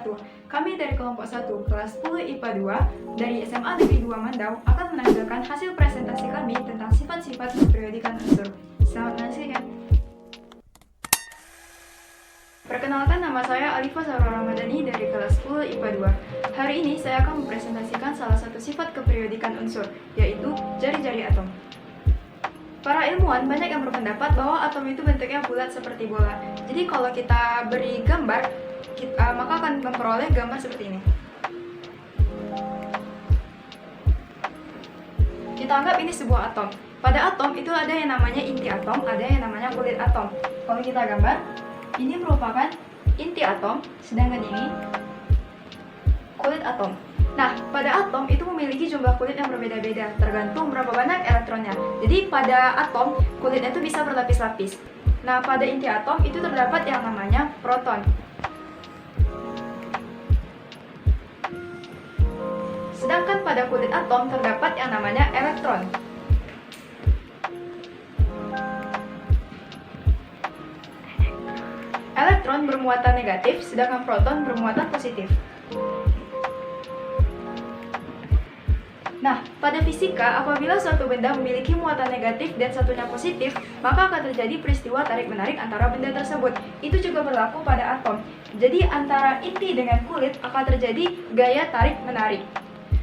wabarakatuh. Kami dari kelompok 1 kelas 10 IPA 2 dari SMA Negeri 2 Mandau akan menampilkan hasil presentasi kami tentang sifat-sifat keperiodikan unsur. Selamat menyaksikan. Perkenalkan, nama saya Alifa Sarah Ramadhani dari kelas 10 IPA 2. Hari ini saya akan mempresentasikan salah satu sifat keperiodikan unsur, yaitu jari-jari atom. Para ilmuwan banyak yang berpendapat bahwa atom itu bentuknya bulat seperti bola. Jadi kalau kita beri gambar, maka akan memperoleh gambar seperti ini. Kita anggap ini sebuah atom. Pada atom itu ada yang namanya inti atom, ada yang namanya kulit atom. Kalau kita gambar, ini merupakan inti atom, sedangkan ini kulit atom. Nah, pada atom itu memiliki jumlah kulit yang berbeda-beda, tergantung berapa banyak elektronnya. Jadi pada atom, kulitnya itu bisa berlapis-lapis. Nah, pada inti atom itu terdapat yang namanya proton. Sedangkan pada kulit atom terdapat yang namanya elektron. Elektron bermuatan negatif, sedangkan proton bermuatan positif. Nah, pada fisika, apabila suatu benda memiliki muatan negatif dan satunya positif, maka akan terjadi peristiwa tarik-menarik antara benda tersebut. Itu juga berlaku pada atom. Jadi, antara inti dengan kulit akan terjadi gaya tarik-menarik.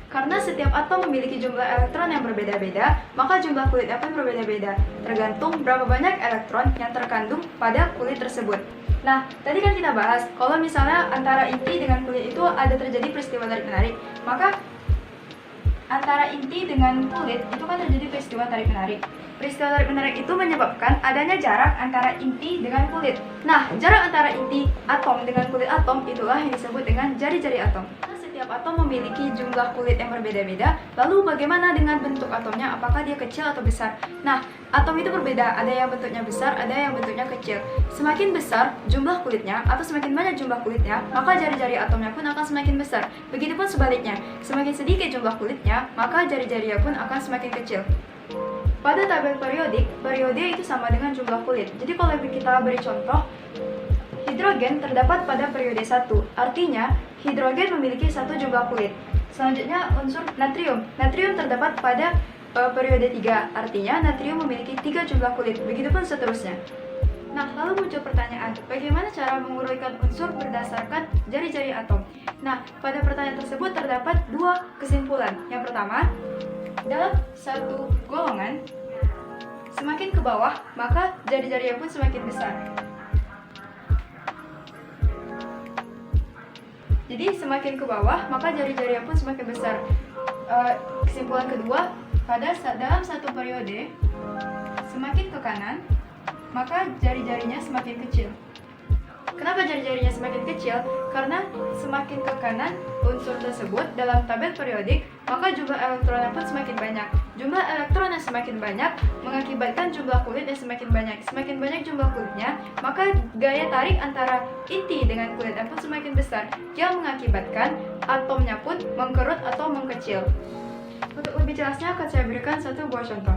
Karena setiap atom memiliki jumlah elektron yang berbeda-beda, maka jumlah kulitnya pun berbeda-beda, tergantung berapa banyak elektron yang terkandung pada kulit tersebut. Nah, tadi kan kita bahas, kalau misalnya antara inti dengan kulit itu ada terjadi peristiwa tarik-menarik, maka antara inti dengan kulit itu kan terjadi peristiwa tarik-menarik. Peristiwa tarik-menarik itu menyebabkan adanya jarak antara inti dengan kulit. Nah, jarak antara inti atom dengan kulit atom itulah yang disebut dengan jari-jari atom. Setiap atom memiliki jumlah kulit yang berbeda-beda, lalu bagaimana dengan bentuk atomnya? Apakah dia kecil atau besar? Nah, atom itu berbeda, ada yang bentuknya besar, ada yang bentuknya kecil. Semakin besar jumlah kulitnya atau semakin banyak jumlah kulitnya, maka jari-jari atomnya pun akan semakin besar. Begitupun sebaliknya, semakin sedikit jumlah kulitnya, maka jari-jarinya pun akan semakin kecil. Pada tabel periodik, periode itu sama dengan jumlah kulit. Jadi kalau kita beri contoh, hidrogen terdapat pada periode 1, artinya hidrogen memiliki satu jumlah kulit. Selanjutnya unsur natrium. Natrium terdapat pada periode 3, artinya natrium memiliki 3 jumlah kulit. Begitupun seterusnya. Nah, lalu muncul pertanyaan, bagaimana cara mengurutkan unsur berdasarkan jari-jari atom? Nah, pada pertanyaan tersebut terdapat 2 kesimpulan. Yang pertama, dalam satu golongan, semakin ke bawah, maka jari-jarinya pun semakin besar. Jadi semakin ke bawah, maka jari-jarinya pun semakin besar. Kesimpulan kedua, dalam satu periode, semakin ke kanan, maka jari-jarinya semakin kecil. Kenapa jari-jarinya semakin kecil? Karena semakin ke kanan unsur tersebut dalam tabel periodik, maka jumlah elektronnya pun semakin banyak. Jumlah elektron yang semakin banyak mengakibatkan jumlah kulit yang semakin banyak. Semakin banyak jumlah kulitnya, maka gaya tarik antara inti dengan kulitnya pun semakin besar, yang mengakibatkan atomnya pun mengkerut atau mengkecil. Untuk lebih jelasnya akan saya berikan satu buah contoh.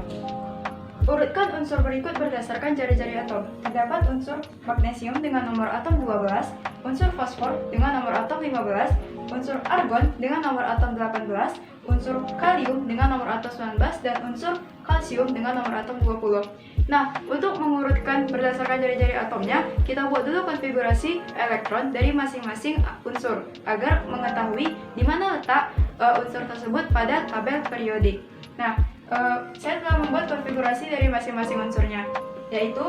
Urutkan unsur berikut berdasarkan jari-jari atom. Terdapat unsur magnesium dengan nomor atom 12, unsur fosfor dengan nomor atom 15, unsur argon dengan nomor atom 18, unsur kalium dengan nomor atom 19, dan unsur kalsium dengan nomor atom 20. Nah, untuk mengurutkan berdasarkan jari-jari atomnya, kita buat dulu konfigurasi elektron dari masing-masing unsur agar mengetahui di mana letak unsur tersebut pada tabel periodik. Nah, saya telah membuat konfigurasi dari masing-masing unsurnya, yaitu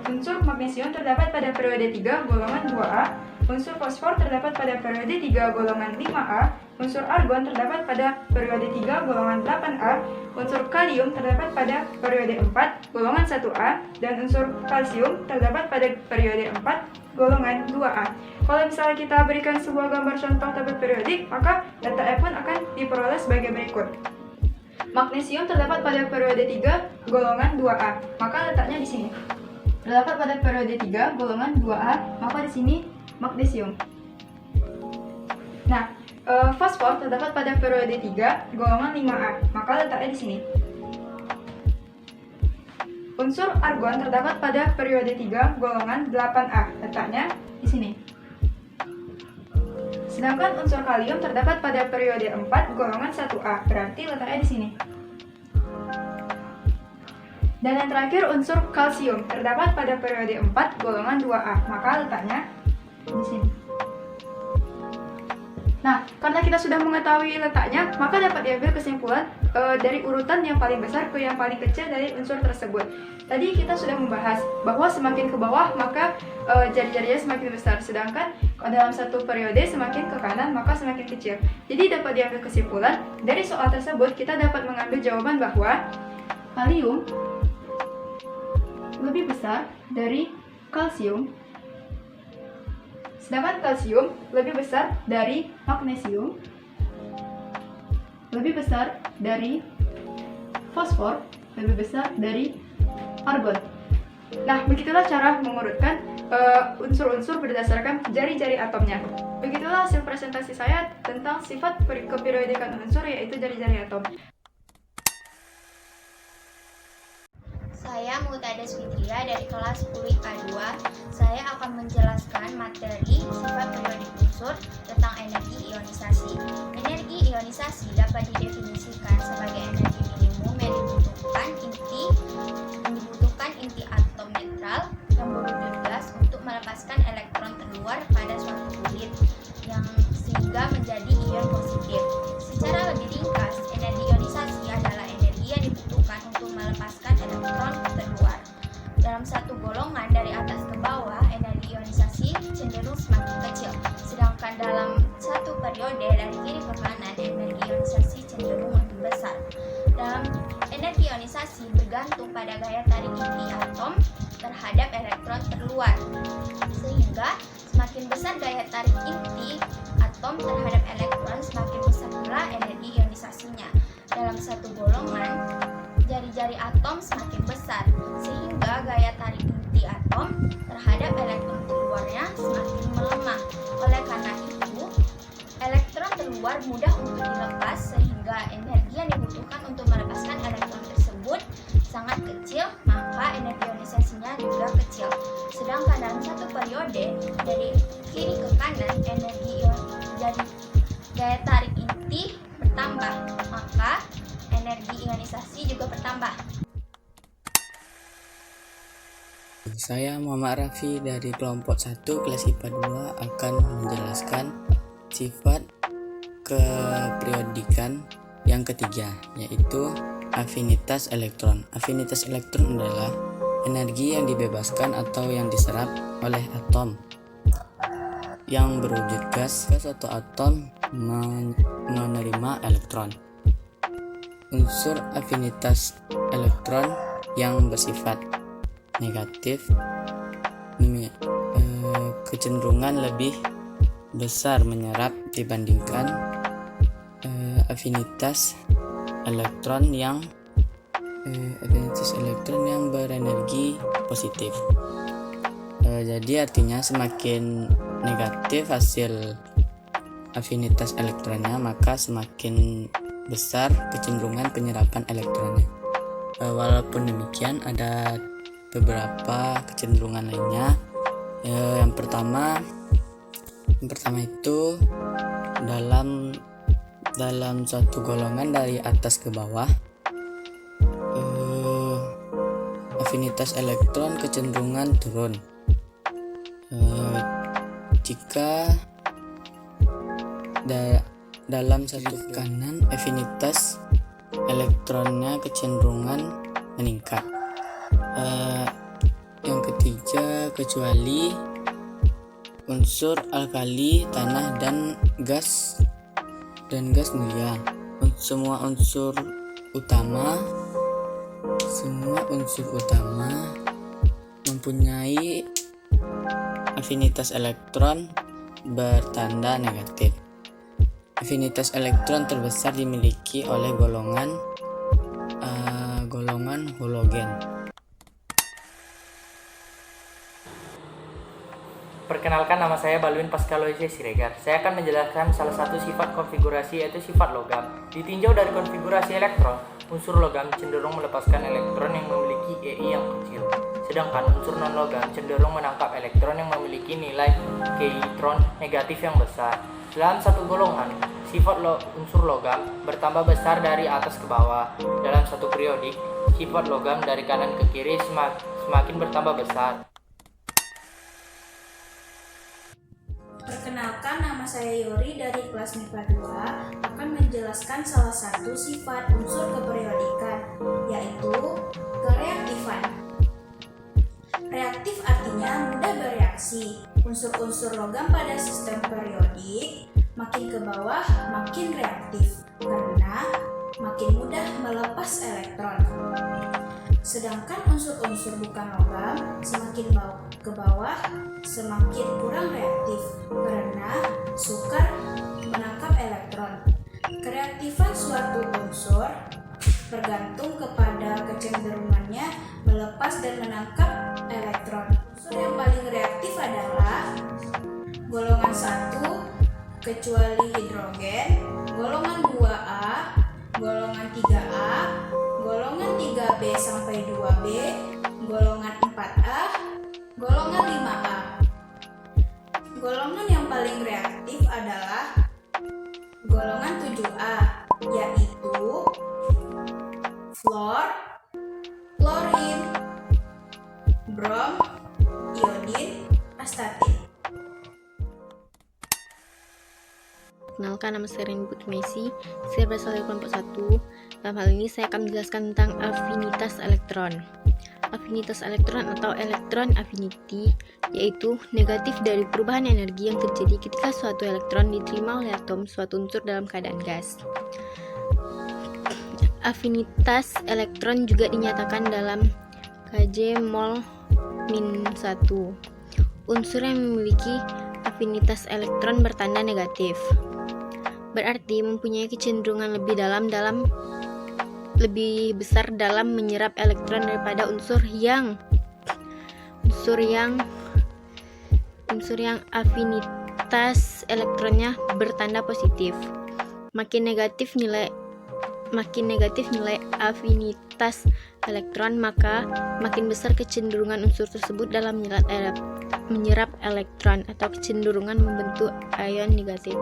unsur magnesium terdapat pada periode 3 golongan 2A, unsur fosfor terdapat pada periode 3 golongan 5A, unsur argon terdapat pada periode 3 golongan 8A, unsur kalium terdapat pada periode 4 golongan 1A, dan unsur kalsium terdapat pada periode 4 golongan 2A. Kalau misalnya kita berikan sebuah gambar contoh tabel periodik, maka data pun akan diperoleh sebagai berikut. Magnesium terdapat pada periode 3 golongan 2A, maka letaknya di sini. Terdapat pada periode 3 golongan 2A, maka di sini magnesium. Nah, fosfor terdapat pada periode 3 golongan 5A, maka letaknya di sini. Unsur argon terdapat pada periode 3 golongan 8A, letaknya di sini. Sedangkan unsur kalium terdapat pada periode 4 golongan 1A, berarti letaknya di sini. Dan yang terakhir unsur kalsium terdapat pada periode 4 golongan 2A, maka letaknya di sini. Nah, karena kita sudah mengetahui letaknya, maka dapat diambil kesimpulan dari urutan yang paling besar ke yang paling kecil dari unsur tersebut. Tadi kita sudah membahas bahwa semakin ke bawah maka jari-jarinya semakin besar, sedangkan dalam satu periode semakin ke kanan maka semakin kecil. Jadi dapat diambil kesimpulan dari soal tersebut, kita dapat mengambil jawaban bahwa kalium lebih besar dari kalsium, sedangkan kalsium lebih besar dari magnesium, lebih besar dari fosfor, lebih besar dari argon. Nah, begitulah cara mengurutkan unsur-unsur berdasarkan jari-jari atomnya. Begitulah hasil presentasi saya tentang sifat keperiodikan unsur, yaitu jari-jari atom. Saya Mutades Fitria dari kelas 10 IPA 2. Saya akan menjelaskan materi sifat periodik unsur tentang energi ionisasi. Energi ionisasi dapat didefinisikan sebagai energi minimum yang dibutuhkan inti atom netral yang berwujud gas untuk melepaskan elektron terluar pada suatu kulit yang sehingga menjadi ion positif. Secara lebih ringkas, energi ionisasi adalah energi yang dibutuhkan untuk melepaskan elektron terluar. Dalam satu golongan dari atas ke bawah, energi ionisasi cenderung semakin kecil, sedangkan dalam satu periode dari kiri ke kanan, energi ionisasi cenderung lebih besar. Dalam energi ionisasi bergantung pada gaya tarik inti atom terhadap elektron terluar, sehingga semakin besar gaya tarik inti atom terhadap elektron, semakin besar pula energi ionisasinya. Dalam satu golongan, jari-jari atom semakin besar, sehingga gaya tarik inti atom terhadap elektron terluarnya semakin melemah. Oleh karena itu, elektron terluar mudah untuk dilepas, sehingga energi yang dibutuhkan untuk melepaskan elektron tersebut sangat kecil, maka energi ionisasinya juga kecil. Sedangkan dalam satu periode dari kiri ke kanan, gaya tarik inti bertambah, maka energi ionisasi juga bertambah. Saya Muhammad Raffi dari kelompok 1 kelas IPA 2 akan menjelaskan sifat keperiodikan yang ketiga, yaitu afinitas elektron. Afinitas elektron adalah energi yang dibebaskan atau yang diserap oleh atom yang berwujud gas atau atom menerima elektron. Unsur afinitas elektron yang bersifat negatif kecenderungan lebih besar menyerap dibandingkan afinitas elektron yang berenergi positif. Jadi artinya semakin negatif hasil afinitas elektronnya, maka semakin besar kecenderungan penyerapan elektronnya. Walaupun demikian, ada beberapa kecenderungan lainnya. Yang pertama itu dalam suatu golongan dari atas ke bawah, afinitas elektron kecenderungan turun. Jika dalam satu kanan, afinitas elektronnya kecenderungan meningkat. Yang ketiga, kecuali unsur alkali, tanah, dan gas mulia. Semua unsur utama mempunyai afinitas elektron bertanda negatif. Afinitas elektron terbesar dimiliki oleh golongan halogen. Perkenalkan, nama saya Balwin Pascaloise Siregar. Saya akan menjelaskan salah satu sifat konfigurasi, yaitu sifat logam. Ditinjau dari konfigurasi elektron, unsur logam cenderung melepaskan elektron yang memiliki EI yang kecil, sedangkan unsur non-logam cenderung menangkap elektron yang memiliki nilai keitron negatif yang besar. Dalam satu golongan, sifat unsur logam bertambah besar dari atas ke bawah. Dalam satu periodik, sifat logam dari kanan ke kiri semakin bertambah besar. Perkenalkan, nama saya Yori dari kelas MIPA 2 akan menjelaskan salah satu sifat unsur keperiodikan, yaitu kereaktifan. Reaktif artinya mudah bereaksi. Unsur-unsur logam pada sistem periodik makin ke bawah makin reaktif karena makin mudah melepas elektron. Sedangkan unsur-unsur bukan logam semakin ke bawah semakin kurang reaktif karena sukar menangkap elektron. Kereaktifan suatu unsur bergantung kepada kecenderungannya melepas dan menangkap elektron. Unsur yang paling reaktif adalah golongan 1 kecuali hidrogen, golongan 2A, golongan 3A, golongan 3B sampai 2B, golongan 4A, golongan 5A. Golongan yang paling reaktif adalah golongan 7A, yaitu fluor, klorin, brom, iodin, astatin. Perkenalkan, nama saya Rini Putri Messi. Saya berasal dari kelompok 1. Dalam hal ini saya akan menjelaskan tentang afinitas elektron. Afinitas elektron atau elektron affinity yaitu negatif dari perubahan energi yang terjadi ketika suatu elektron diterima oleh atom suatu unsur dalam keadaan gas. Afinitas elektron juga dinyatakan dalam Kj mol -1. Unsur yang memiliki afinitas elektron bertanda negatif berarti mempunyai kecenderungan lebih besar dalam menyerap elektron daripada unsur yang afinitas elektronnya bertanda positif. Makin negatif nilai afinitas elektron, maka makin besar kecenderungan unsur tersebut dalam menyerap elektron atau kecenderungan membentuk ion negatif.